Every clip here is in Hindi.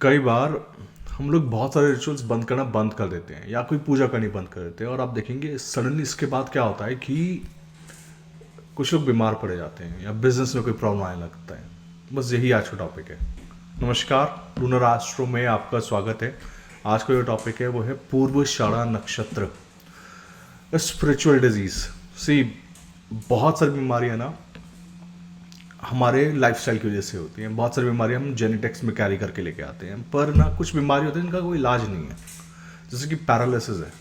कई बार हम लोग बहुत सारे रिचुअल्स बंद करना बंद कर देते हैं या कोई पूजा करनी बंद कर देते हैं और आप देखेंगे सडनली इसके बाद क्या होता है कि कुछ लोग बीमार पड़े जाते हैं या बिजनेस में कोई प्रॉब्लम आने लगता है। बस यही आज का टॉपिक है। नमस्कार, लूनर एस्ट्रो में आपका स्वागत है। आज का जो टॉपिक है वो है पूर्वाषाढ़ा नक्षत्र, स्पिरिचुअल डिजीज। सी बहुत सारी बीमारियां ना हमारे लाइफस्टाइल की वजह से होती हैं। बहुत सारी बीमारियां हम जेनेटिक्स में कैरी करके लेके आते हैं, पर ना कुछ बीमारी होती है इनका कोई इलाज नहीं है। जैसे कि पैरालिसिस है,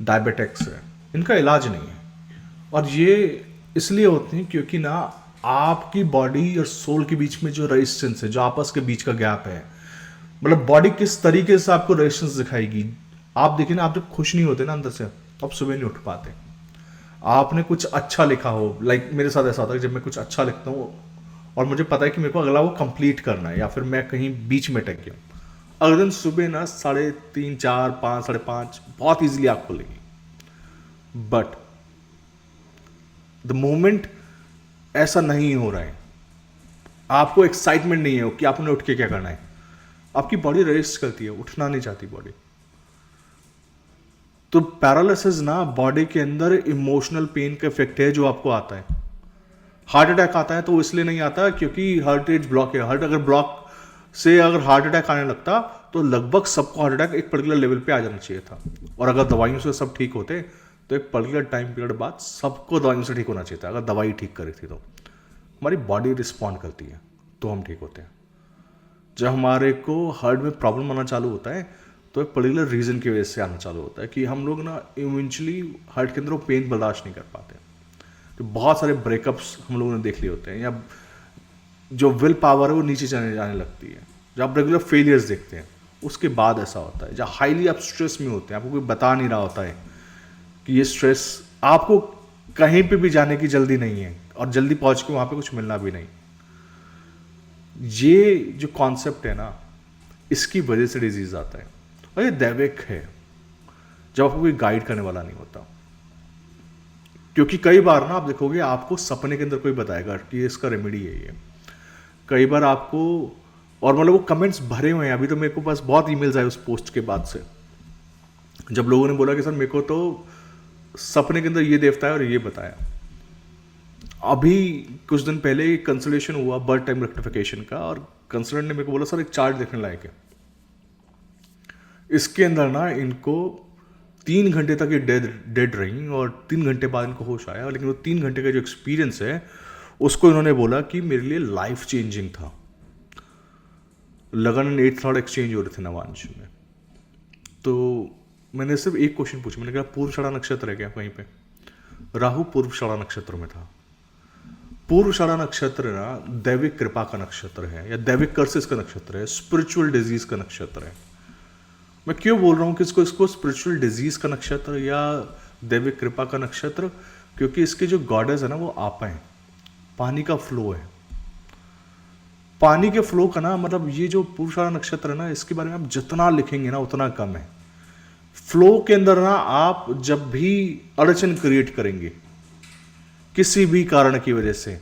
डायबिटिक्स है, इनका इलाज नहीं है। और ये इसलिए होती हैं क्योंकि ना आपकी बॉडी और सोल के बीच में जो रेजिस्टेंस है, जो आपस के बीच का गैप है, मतलब बॉडी किस तरीके से आपको रेजिस्टेंस दिखाएगी। आप देखिए ना, आप जब खुश नहीं होते ना अंदर से, तो आप सुबह नहीं उठ पाते। आपने कुछ अच्छा लिखा हो, लाइक मेरे साथ ऐसा होता है, जब मैं कुछ अच्छा लिखता हूँ और मुझे पता है कि मेरे को अगला वो कंप्लीट करना है या फिर मैं कहीं बीच में अटक गया, अगले दिन सुबह ना 3:30, 4, 5, 5:30 बहुत इजीली आँख खुलेगी। बट द मोमेंट ऐसा नहीं हो रहा है, आपको एक्साइटमेंट नहीं है कि आपने उठ के क्या करना है, आपकी बॉडी रेस्ट करती है, उठना नहीं चाहती बॉडी। तो पैरालिसिस ना बॉडी के अंदर इमोशनल पेन का इफेक्ट है जो आपको आता है। हार्ट अटैक आता है तो वो इसलिए नहीं आता क्योंकि हार्ट रेट ब्लॉक है। हार्ट अगर ब्लॉक से अगर हार्ट अटैक आने लगता तो लगभग सबको हार्ट अटैक एक पर्टिकुलर लेवल पे आ जाना चाहिए था, और अगर दवाइयों से सब ठीक होते तो एक पर्टिकुलर टाइम पीरियड बाद सबको दवाइयों से ठीक होना चाहिए था। अगर दवाई ठीक करी थी तो हमारी बॉडी रिस्पॉन्ड करती है तो हम ठीक होते हैं। जब हमारे को हार्ट में प्रॉब्लम आना चालू होता है तो एक पर्टिकुलर रीज़न की वजह से आना चालू होता है कि हम लोग ना इवेंचुअली हार्ट के अंदर वो पेन बर्दाश्त नहीं कर पाते। तो बहुत सारे ब्रेकअप्स हम लोगों ने देख लिए होते हैं, या जो विल पावर है वो नीचे चले जाने लगती है। जब आप रेगुलर फेलियर्स देखते हैं उसके बाद ऐसा होता है। जब हाईली आप स्ट्रेस में होते हैं, आपको कोई बता नहीं रहा होता है कि ये स्ट्रेस, आपको कहीं पे भी जाने की जल्दी नहीं है और जल्दी पहुंच के वहां पे कुछ मिलना भी नहीं। ये जो कॉन्सेप्ट है ना, इसकी वजह से डिजीज आता है। और ये दैविक है जब आपको कोई गाइड करने वाला नहीं होता। क्योंकि कई बार ना आप देखोगे आपको सपने के अंदर कोई बताएगा कि इसका रेमेडी है ये। कई बार आपको, और मतलब वो कमेंट्स भरे हुए हैं। अभी तो मेरे को पास बहुत ईमेल्स आए उस पोस्ट के बाद से, जब लोगों ने बोला कि सर मेरे को तो सपने के अंदर ये देवता है और ये बताया। अभी कुछ दिन पहले कंसल्टेशन हुआ बर्थ टाइम रेक्टिफिकेशन का, और कंसल्टेंट ने मेरे को बोला सर एक चार्ट देखने लायक है। इसके अंदर ना इनको 3 घंटे तक ये डेड रही और 3 घंटे बाद इनको होश आया, लेकिन वो 3 घंटे का जो एक्सपीरियंस है उसको इन्होंने बोला कि मेरे लिए लाइफ चेंजिंग था। लगन 8 थॉट एक्सचेंज हो रहे थे नवांश में। तो मैंने सिर्फ एक क्वेश्चन पूछा, मैंने कहा पूर्वाषाढ़ा नक्षत्र है क्या कहीं पे? राहु पूर्वाषाढ़ा नक्षत्र में था। पूर्वाषाढ़ा नक्षत्र ना दैविक कृपा का नक्षत्र है, या दैविक कर्सेस का नक्षत्र है, स्पिरिचुअल डिजीज का नक्षत्र है। मैं क्यों बोल रहा हूँ कि इसको स्पिरिचुअल डिजीज का नक्षत्र या दैविक कृपा का नक्षत्र? क्योंकि इसके जो गॉडेस है ना वो आपा है, पानी का फ्लो है। पानी के फ्लो का ना मतलब ये जो पूर्वाषाढ़ा नक्षत्र है ना, इसके बारे में आप जितना लिखेंगे ना उतना कम है। फ्लो के अंदर ना आप जब भी अड़चन क्रिएट करेंगे किसी भी कारण की वजह से,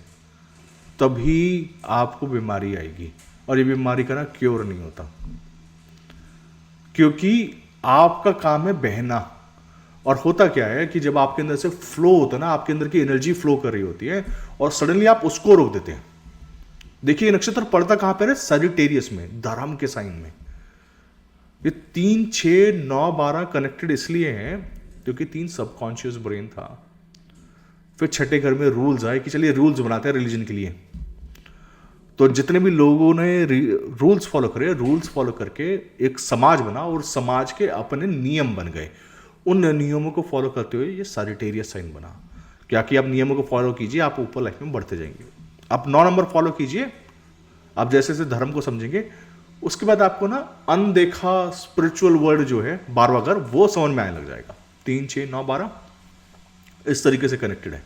तभी आपको बीमारी आएगी, और ये बीमारी का ना क्योर नहीं होता। क्योंकि आपका काम है बहना। और होता क्या है कि जब आपके अंदर से फ्लो होता है ना, आपके अंदर की एनर्जी फ्लो कर रही होती है और सडनली आप उसको रोक देते हैं। देखिए नक्षत्र पड़ता कहां पर है? सजिटेरियस में, धर्म के साइन में। ये 3, 6, 9, 12 कनेक्टेड इसलिए हैं क्योंकि 3 सबकॉन्शियस ब्रेन था। फिर छठे घर में रूल्स आए कि चलिए रूल्स बनाते हैं रिलीजन के लिए। तो जितने भी लोगों ने रूल्स फॉलो करे, रूल्स फॉलो करके एक समाज बना और समाज के अपने नियम बन गए। उन नियमों को फॉलो करते हुए ये सजिटेरियस साइन बना। क्या कि आप नियमों को फॉलो कीजिए, आप ऊपर लाइफ में बढ़ते जाएंगे। आप 9 नंबर फॉलो कीजिए, आप जैसे जैसे धर्म को समझेंगे उसके बाद आपको ना अनदेखा स्पिरिचुअल वर्ल्ड जो है 12वां घर, वो समझ में आने लग जाएगा। 3, 6, 9, 12 इस तरीके से कनेक्टेड है।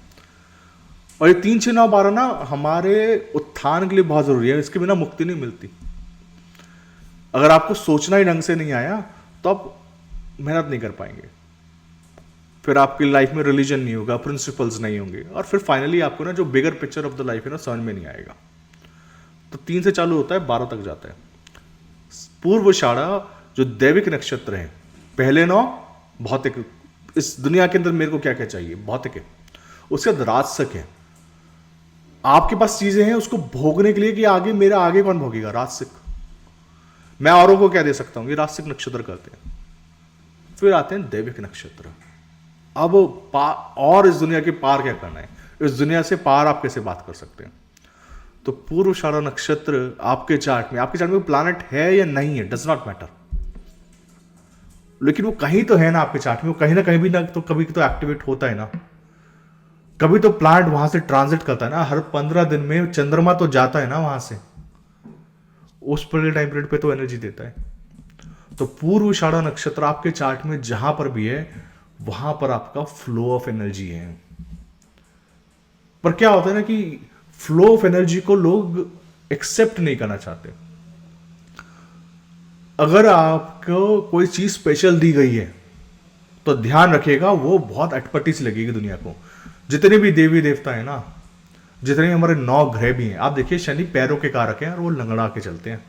और ये 3, 6, 9, 12 ना हमारे उत्थान के लिए बहुत जरूरी है। इसके बिना मुक्ति नहीं मिलती। अगर आपको सोचना ही ढंग से नहीं आया तो आप मेहनत नहीं कर पाएंगे, फिर आपकी लाइफ में रिलीजन नहीं होगा, प्रिंसिपल्स नहीं होंगे, और फिर फाइनली आपको ना जो bigger picture of the life है ना समझ में नहीं आएगा। तो 3 से चालू होता है, 12 तक जाता है। पूर्वाषाढ़ा जो दैविक नक्षत्र है, पहले 9 भौतिक, इस दुनिया के अंदर मेरे को क्या क्या चाहिए, भौतिक है। उसके बाद राजसिक है, आपके पास चीजें हैं उसको भोगने के लिए कि आगे मेरा आगे कौन भोगेगा, राजसिक। मैं औरों को क्या दे सकता हूं, ये राजसिक नक्षत्र करते हैं। फिर आते हैं दैविक नक्षत्र। अब और इस दुनिया के पार क्या करना है, इस दुनिया से पार आप कैसे बात कर सकते हैं। तो पूर्वाषाढ़ा नक्षत्र आपके चार्ट में प्लैनेट है या नहीं है, डज नॉट मैटर, लेकिन वो कहीं तो है ना आपके चार्ट में, वो कहीं ना कहीं भी ना तो कभी तो एक्टिवेट होता है ना, कभी तो प्लैनेट वहां से ट्रांजिट करता है ना। हर 15 दिन में चंद्रमा तो जाता है ना वहां से, उस पर टाइम पीरियड पे तो एनर्जी देता है। तो पूर्वाषाढ़ा नक्षत्र आपके चार्ट में जहां पर भी है वहां पर आपका फ्लो ऑफ एनर्जी है। पर क्या होता है ना कि फ्लो ऑफ एनर्जी को लोग एक्सेप्ट नहीं करना चाहते। अगर आपको कोई चीज स्पेशल दी गई है तो ध्यान रखिएगा वो बहुत अटपटी सी लगेगी दुनिया को। जितने भी देवी देवता है ना, जितने हमारे 9 ग्रह भी हैं, आप देखिए शनि पैरों के कारक हैं और वो लंगड़ा के चलते हैं।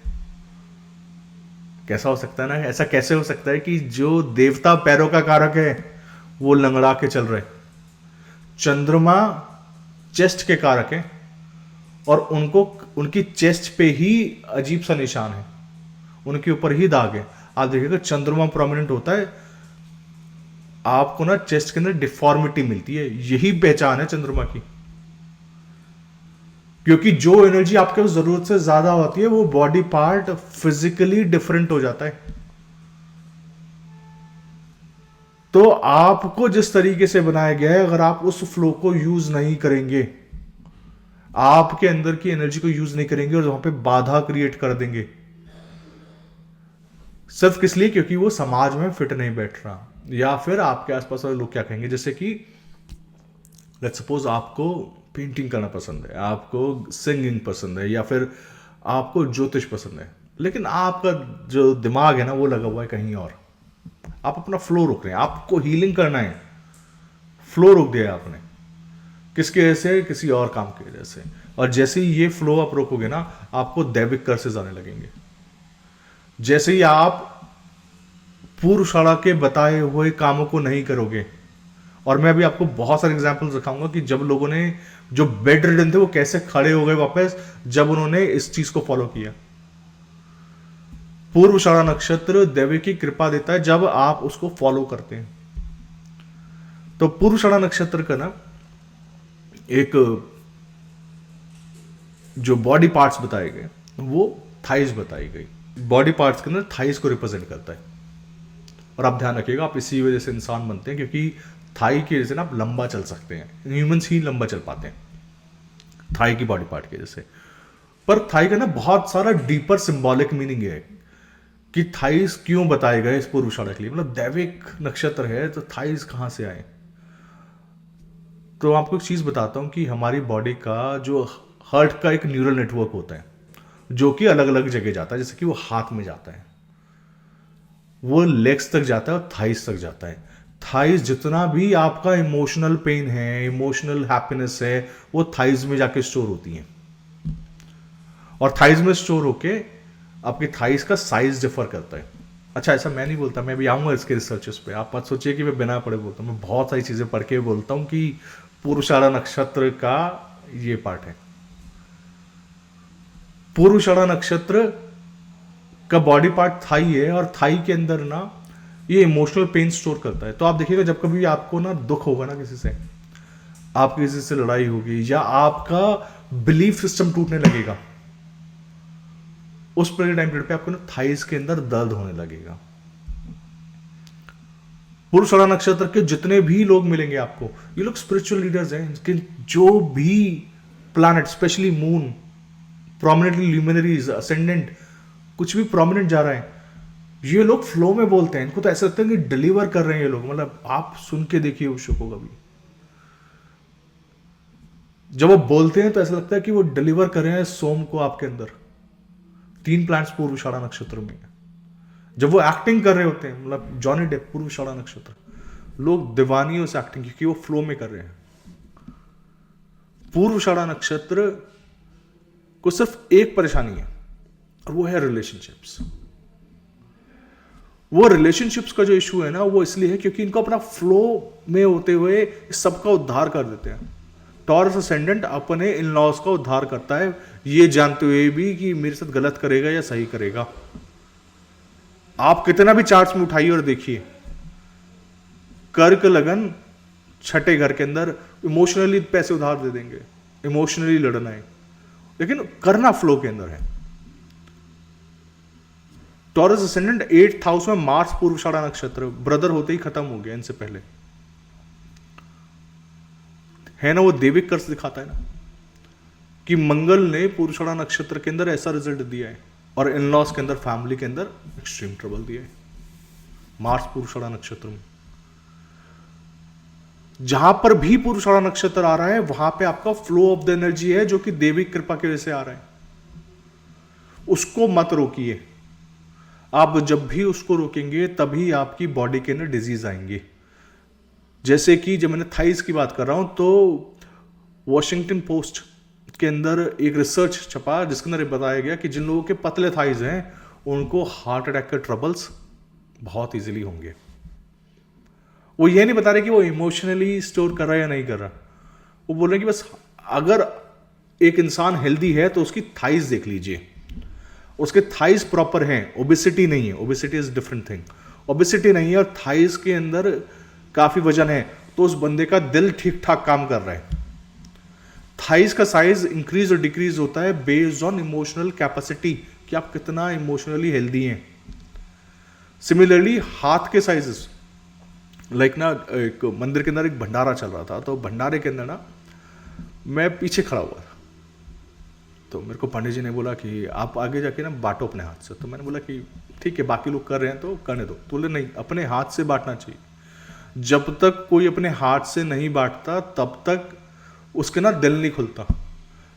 कैसा हो सकता है ना, ऐसा कैसे हो सकता है कि जो देवता पैरों का कारक है वो लंगड़ा के चल रहे। चंद्रमा चेस्ट के कारक है और उनको उनकी चेस्ट पे ही अजीब सा निशान है, उनके ऊपर ही दाग है। आप देखिएगा चंद्रमा प्रोमिनेंट होता है, आपको ना चेस्ट के अंदर डिफॉर्मिटी मिलती है, यही पहचान है चंद्रमा की। क्योंकि जो एनर्जी आपके जरूरत से ज्यादा होती है वो बॉडी पार्ट फिजिकली डिफरेंट हो जाता है। तो आपको जिस तरीके से बनाया गया है, अगर आप उस फ्लो को यूज नहीं करेंगे, आपके अंदर की एनर्जी को यूज नहीं करेंगे और वहां पे बाधा क्रिएट कर देंगे, सिर्फ किस लिए, क्योंकि वो समाज में फिट नहीं बैठ रहा, या फिर आपके आसपास वाले लोग क्या कहेंगे। जैसे कि लेट्स सपोज आपको पेंटिंग करना पसंद है, आपको सिंगिंग पसंद है, या फिर आपको ज्योतिष पसंद है, लेकिन आपका जो दिमाग है ना वो लगा हुआ है कहीं और। आप अपना फ्लो रोक रहे हैं, आपको हीलिंग करना है, फ्लो रोक दिया है आपने, किसके वजह से, किसी और काम की वजह से। और जैसे ही ये फ्लो आप रोकोगे ना, आपको दैविक कर्सेस आने लगेंगे। जैसे ही आप पूर्वाषाढ़ा के बताए हुए कामों को नहीं करोगे, और मैं अभी आपको बहुत सारे एग्जांपल्स दिखाऊंगा कि जब लोगों ने जो बेड रिडन थे वो कैसे खड़े हो गए वापस जब उन्होंने इस चीज को फॉलो किया। पूर्वाषाढ़ा नक्षत्र देवी की कृपा देता है जब आप उसको फॉलो करते हैं। तो पूर्वाषाढ़ा नक्षत्र का ना एक जो बॉडी पार्ट्स बताए गए वो थाइज बताई गई। बॉडी पार्ट्स के अंदर थाइज को रिप्रेजेंट करता है। और आप ध्यान रखिएगा, आप इसी वजह से इंसान बनते हैं, क्योंकि थाई की वजह से ना आप लंबा चल सकते हैं। ह्यूमंस ही लंबा चल पाते हैं थाई की बॉडी पार्ट की वजह से। पर थाई का ना बहुत सारा डीपर सिंबॉलिक मीनिंग है कि थाइस क्यों बताए गए इस पूर्वाषाढ़ा के लिए। मतलब दैविक नक्षत्र है तो थाइस कहां से आए। तो आपको एक चीज बताता हूं कि हमारी बॉडी का जो हार्ट का एक न्यूरल नेटवर्क होता है जो कि अलग अलग जगह जाता है। जैसे कि वो हाथ में जाता है, वो लेग्स तक जाता है और थाइस तक जाता है। थाइस जितना भी आपका इमोशनल पेन है, इमोशनल हैप्पीनेस है, वो थाइस में जाके स्टोर होती है। और थाइस में स्टोर होके आपकी थाइस का साइज डिफर करता है। अच्छा, ऐसा मैं नहीं बोलता, मैं भी आऊंगा इसके रिसर्चेस पे। आप मत सोचिए कि मैं बिना पढ़े बोलता हूँ, मैं बहुत सारी चीजें पढ़ के बोलता हूँ कि पूर्वाषाढ़ा नक्षत्र का ये पार्ट है। पूर्वाषाढ़ा नक्षत्र का बॉडी पार्ट थाई है और थाई के अंदर ना ये इमोशनल पेन स्टोर करता है। तो आप देखिएगा जब कभी आपको ना दुख होगा ना किसी से, आपकी किसी से लड़ाई होगी या आपका बिलीफ सिस्टम टूटने लगेगा, उस टाइम पीरियड पे आपको ना थाइस के अंदर दर्द होने लगेगा। पूर्वाषाढ़ा नक्षत्र के जितने भी लोग मिलेंगे आपको, ये लोग स्पिरिचुअल लीडर्स हैं। इनके जो भी planet, specially moon, prominently luminaries, ascendant, कुछ भी प्रोमिनेंट जा रहा है, ये लोग फ्लो में बोलते हैं। इनको तो ऐसा लगता है कि डिलीवर कर रहे हैं ये लोग। मतलब आप सुन के देखिए उस शो को कभी, जब वो बोलते हैं तो ऐसा लगता है कि वो डिलीवर कर रहे हैं सोम को आपके अंदर। 3 प्लैनेट्स पूर्वाषाढ़ा नक्षत्र में है। जब वो एक्टिंग कर रहे होते हैं, मतलब जॉनी डेप पूर्वाषाढ़ा नक्षत्र, लोग दीवानी उस एक्टिंग क्योंकि वो फ्लो में कर रहे हैं। पूर्वाषाढ़ा नक्षत्र को सिर्फ एक परेशानी है और वो है रिलेशनशिप्स। वो रिलेशनशिप्स का जो इशू है ना, वो इसलिए है क्योंकि इनको अपना फ्लो में होते हुए सबका उद्धार कर देते हैं। टॉरस असेंडेंट अपने इन लॉज का उद्धार करता है, ये जानते हुए भी कि मेरे साथ गलत करेगा या सही करेगा। आप कितना भी चार्ट्स में उठाइए और देखिए, कर्क लगन छठे घर के अंदर इमोशनली पैसे उधार दे देंगे, इमोशनली लड़ना है, लेकिन करना फ्लो के अंदर है। टॉरस असेंडेंट 8th हाउस में मार्स पूर्वाषाढ़ा नक्षत्र, ब्रदर होते ही खत्म हो गया इनसे पहले, है ना। वो देविक कर्स दिखाता है ना कि मंगल ने पूर्वाषाढ़ा नक्षत्र के अंदर ऐसा रिजल्ट दिया है, और इन लॉज के अंदर, फैमिली के अंदर एक्सट्रीम ट्रबल दिया है मार्स पूर्वाषाढ़ा नक्षत्र में। जहां पर भी पूर्वाषाढ़ा नक्षत्र आ रहा है वहां पे आपका फ्लो ऑफ द एनर्जी है जो कि देवी कृपा की वजह से आ रहा है, उसको मत रोकिए। आप जब भी उसको रोकेंगे तभी आपकी बॉडी के अंदर डिजीज आएंगे। जैसे कि जब मैंने थाइस की बात कर रहा हूं तो वॉशिंगटन पोस्ट के अंदर एक रिसर्च छपा जिसके अंदर बताया गया कि जिन लोगों के पतले थाइज हैं उनको हार्ट अटैक के ट्रबल्स बहुत इजीली होंगे। वो ये नहीं बता रहे कि वो इमोशनली स्टोर कर रहा है या नहीं कर रहा, वो बोल रहे हैं कि बस अगर एक इंसान हेल्दी है तो उसकी थाइज देख लीजिए, उसके थाइज प्रॉपर हैं, ओबेसिटी नहीं है, obesity is different thing, obesity नहीं है और थाइज के अंदर काफी वजन है, तो उस बंदे का दिल ठीक ठाक काम कर रहा है। थाइज का साइज इंक्रीज और डिक्रीज होता है बेस्ड ऑन इमोशनल कैपेसिटी, कि आप कितना इमोशनली हेल्दी हैं। सिमिलरली हाथ के साइजेस, लाइक ना एक मंदिर के अंदर एक भंडारा चल रहा था, तो भंडारे के अंदर ना मैं पीछे खड़ा हुआ था, तो मेरे को पंडित जी ने बोला कि आप आगे जाके ना बांटो अपने हाथ से। तो मैंने बोला कि ठीक है, बाकी लोग कर रहे हैं तो करने दो। तो बोले नहीं, अपने हाथ से बांटना चाहिए। जब तक कोई अपने हाथ से नहीं बांटता तब तक उसके ना दिल नहीं खुलता।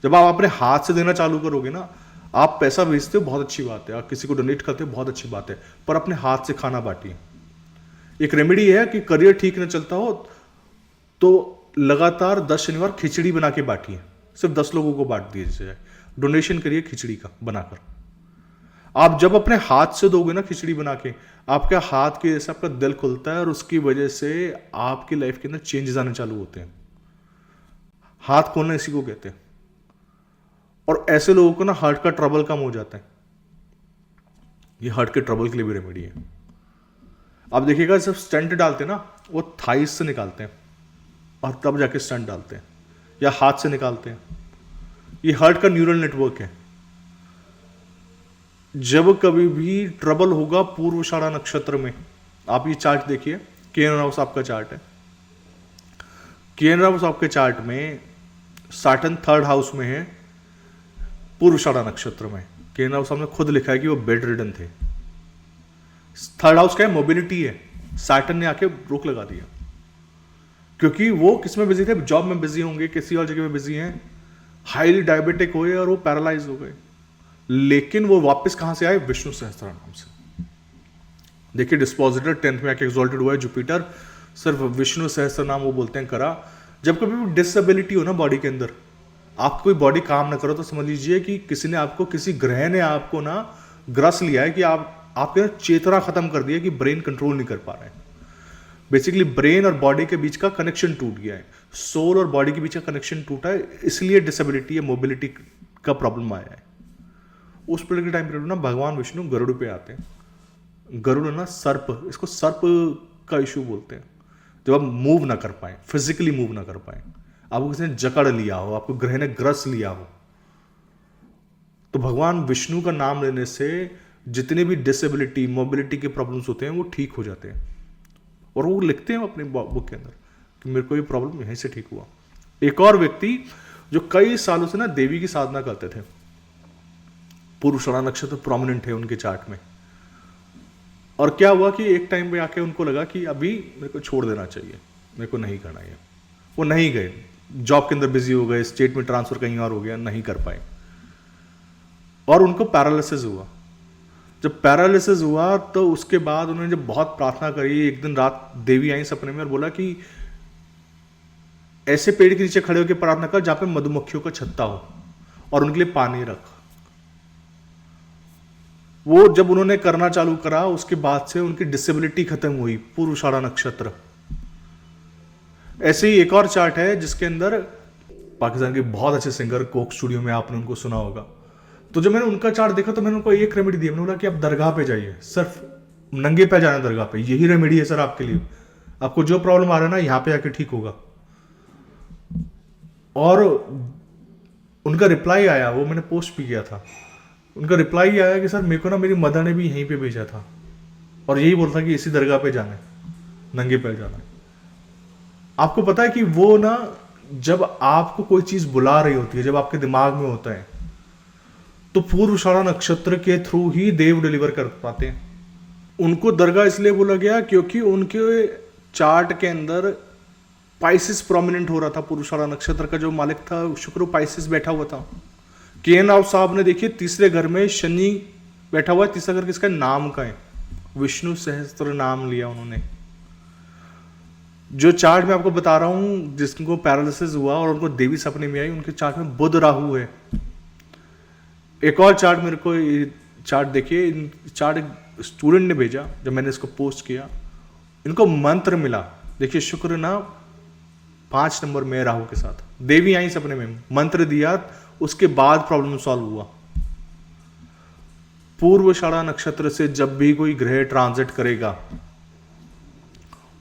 जब आप अपने हाथ से देना चालू करोगे ना, आप पैसा भेजते हो बहुत अच्छी बात है, आप किसी को डोनेट करते हो बहुत अच्छी बात है, पर अपने हाथ से खाना बांटिए। एक रेमेडी है कि करियर ठीक न चलता हो तो लगातार 10 शनिवार खिचड़ी बना के बांटिए, सिर्फ 10 लोगों को बांट दीजिए, डोनेशन करिए खिचड़ी का बनाकर। आप जब अपने हाथ से दोगे ना खिचड़ी बना के, आपके हाथ के जैसे आपका दिल खुलता है और उसकी वजह से आपकी लाइफ के अंदर चेंजेस आने चालू होते हैं। हाथ खोलना इसी को कहते हैं। और ऐसे लोगों को ना हार्ट का ट्रबल कम हो जाता है। ये हार्ट के ट्रबल के लिए भी रेमेडी है। आप देखिएगा जब स्टंट डालते हैं ना, वो थाइस से निकालते हैं और तब जाके स्टंट डालते हैं, या हाथ से निकालते हैं। ये हार्ट का न्यूरल नेटवर्क है। जब कभी भी ट्रबल होगा पूर्वाषाढ़ा नक्षत्र में, आप ये चार्ट देखिए, केएन राव साहब का चार्ट है। केएन राव साहब के चार्ट में सैटर्न 3rd हाउस में है पूर्वाषाढ़ा नक्षत्र में। केएन राव साहब ने खुद लिखा है कि वो बेड रिडन थे। 3rd हाउस क्या है? मोबिलिटी है। सैटर्न ने आके रोक लगा दिया, क्योंकि वो किस में बिजी थे? जॉब में बिजी होंगे, किसी और जगह में बिजी हैं, हाईली डायबिटिक हुए और वो पैरालाइज हो गए। लेकिन वो वापस कहां से आए? विष्णु सहस्त्रनाम से। देखिए डिस्पोजिटर 10th में आके एक्सॉल्टेड हुआ है जुपिटर, सिर्फ विष्णु सहस्त्रनाम वो बोलते हैं करा। जब कभी भी डिसेबिलिटी हो ना बॉडी के अंदर, आपको कोई बॉडी काम ना करो, तो समझ लीजिए कि किसी ने आपको, किसी ग्रह ने आपको ना ग्रस लिया है, कि आपके ना चेतना खत्म कर दिया, कि ब्रेन कंट्रोल नहीं कर पा रहा है। बेसिकली ब्रेन और बॉडी के बीच का कनेक्शन टूट गया है, सोल और बॉडी के बीच का कनेक्शन टूटा है, इसलिए डिसेबिलिटी या मोबिलिटी का प्रॉब्लम आया है। उस पर्टिकुलर टाइम पीरियड ना भगवान विष्णु गरुड़ पे आते हैं। गरुड़ ना सर्प, इसको सर्प का इशू बोलते हैं। जब आप मूव ना कर पाए, फिजिकली मूव ना कर पाए, आपको किसी ने जकड़ लिया हो, आपको ग्रह ने ग्रस लिया हो, तो भगवान विष्णु का नाम लेने से जितने भी डिसेबिलिटी, मोबिलिटी के प्रॉब्लम्स होते हैं वो ठीक हो जाते हैं। और वो लिखते हैं अपने बुक के अंदर कि मेरे को ये प्रॉब्लम यहीं से ठीक हुआ। एक और व्यक्ति जो कई सालों से ना देवी की साधना करते थे, पूर्वाषाढ़ा नक्षत्र प्रोमिनेंट है उनके चार्ट में, और क्या हुआ कि एक टाइम पे आके उनको लगा कि अभी मेरे को छोड़ देना चाहिए, मेरे को नहीं करना है। वो नहीं गए, जॉब के अंदर बिजी हो गए, स्टेट में ट्रांसफर कहीं और हो गया, नहीं कर पाए, और उनको पैरालिसिस हुआ। जब पैरालिसिस हुआ तो उसके बाद उन्होंने जब बहुत प्रार्थना करी, एक दिन रात देवी आई सपने में और बोला कि ऐसे पेड़ के नीचे खड़े होकर प्रार्थना कर जहां पे मधुमक्खियों का छत्ता हो, और उनके लिए पानी रख। वो जब उन्होंने करना चालू करा उसके बाद से उनकी डिसेबिलिटी खत्म हुई, पूर्वाषाढ़ा नक्षत्र। ऐसे ही एक और चार्ट है जिसके अंदर पाकिस्तान के बहुत अच्छे सिंगर कोक स्टूडियो में आपने उनको सुना होगा। तो जब मैंने उनका चार्ट देखा तो मैंने उनको एक रेमेडी दी, मैंने बोला कि आप दरगाह पे जाइए, सिर्फ नंगे पे जाना दरगाह पे, यही रेमेडी है सर आपके लिए, आपको जो प्रॉब्लम आ रहा है ना यहाँ पे आके ठीक होगा। और उनका रिप्लाई आया, वो मैंने पोस्ट भी किया था, उनका रिप्लाई आया कि सर मेरे को ना मेरी मदर ने भी यहीं पे भेजा था और यही बोलता कि इसी दरगाह पे जाना है, नंगे पैर जाना है। आपको पता है कि वो ना जब आपको कोई चीज बुला रही होती है, जब आपके दिमाग में होता है, तो पूर्वाषाढ़ा नक्षत्र के थ्रू ही देव डिलीवर कर पाते हैं। उनको दरगाह इसलिए बोला गया क्योंकि उनके चार्ट के अंदर पाइसिस प्रोमिनेंट हो रहा था। पूर्वाषाढ़ा नक्षत्र का जो मालिक था शुक्र, पाइसिस बैठा हुआ था। के एन राव साहब ने देखिए तीसरे घर में शनि बैठा हुआ है, तीसरा घर किसका नाम का है, विष्णु सहस्त्र नाम लिया उन्होंने। जो चार्ट मैं आपको बता रहा हूं जिसको पैरालिसिस हुआ और उनको देवी सपने में आई, उनके चार्ट में बुध राहु है। एक और चार्ट मेरे को चार्ट देखिए, चार्ट स्टूडेंट ने भेजा जब मैंने इसको पोस्ट किया, इनको मंत्र मिला। देखिए शुक्र ना 5 नंबर में राहु के साथ, देवी आई सपने में, मंत्र दिया, उसके बाद प्रॉब्लम सॉल्व हुआ। पूर्वाषाढ़ा नक्षत्र से जब भी कोई ग्रह ट्रांजिट करेगा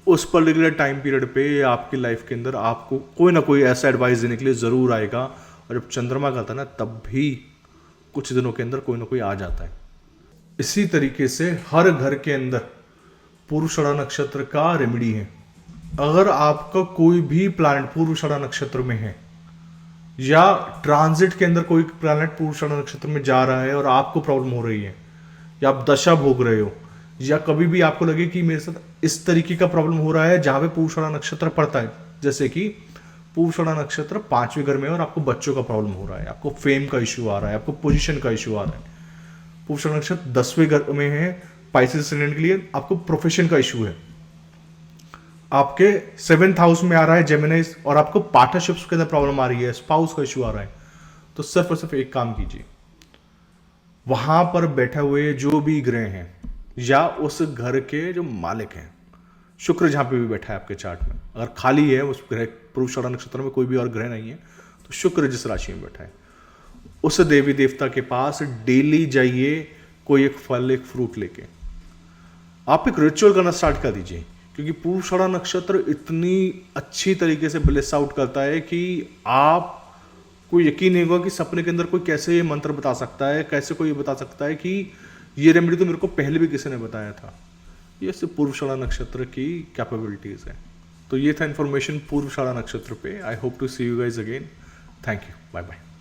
उस पर्टिकुलर टाइम पीरियड पे आपकी लाइफ के अंदर आपको कोई ना कोई ऐसा एडवाइस देने के लिए जरूर आएगा। और जब चंद्रमा का था ना तब भी कुछ दिनों के अंदर कोई ना कोई आ जाता है। इसी तरीके से हर घर के अंदर पूर्वाषाढ़ा नक्षत्र का रेमेडी है। अगर आपका कोई भी प्लैनेट पूर्वाषाढ़ा नक्षत्र में है या ट्रांजिट के अंदर कोई प्लैनेट पूर्वाषाढ़ा नक्षत्र में जा रहा है और आपको प्रॉब्लम हो रही है या आप दशा भोग रहे हो या कभी भी आपको लगे कि मेरे साथ इस तरीके का प्रॉब्लम हो रहा है जहां पे पूर्वाषाढ़ा नक्षत्र पड़ता है, जैसे कि पूर्वाषाढ़ा नक्षत्र 5वें घर में और आपको बच्चों का प्रॉब्लम हो रहा है, आपको फेम का इश्यू आ रहा है, आपको पोजीशन का इश्यू आ रहा है। पूर्वाषाढ़ा नक्षत्र 10वें घर में है पाइसेस असेंडेंट के लिए, आपको प्रोफेशन का इश्यू है, आपके 7th हाउस में आ रहा है जेमिनी और आपको पार्टनरशिप्स के अंदर प्रॉब्लम आ रही है, स्पाउस का इश्यू आ रहा है, तो सिर्फ और सिर्फ एक काम कीजिए, वहां पर बैठे हुए जो भी ग्रह हैं या उस घर के जो मालिक हैं, शुक्र जहां पे भी बैठा है आपके चार्ट में, अगर खाली है उस ग्रह पूर्वाषाढ़ा नक्षत्र में कोई भी और ग्रह नहीं है, तो शुक्र जिस राशि में बैठा है उस देवी देवता के पास डेली जाइए, कोई एक फल एक फ्रूट लेके आप एक रिचुअल करना स्टार्ट कर दीजिए। क्योंकि पूर्वाषाढ़ा नक्षत्र इतनी अच्छी तरीके से ब्लेस आउट करता है कि आप को यकीन नहीं होगा कि सपने के अंदर कोई कैसे ये मंत्र बता सकता है, कैसे कोई ये बता सकता है कि ये रेमेडी तो मेरे को पहले भी किसी ने बताया था। ये सिर्फ पूर्वाषाढ़ा नक्षत्र की कैपेबिलिटीज है। तो ये था इन्फॉर्मेशन पूर्वाषाढ़ा नक्षत्र पे। I hope to see you guys again. Thank you, bye bye.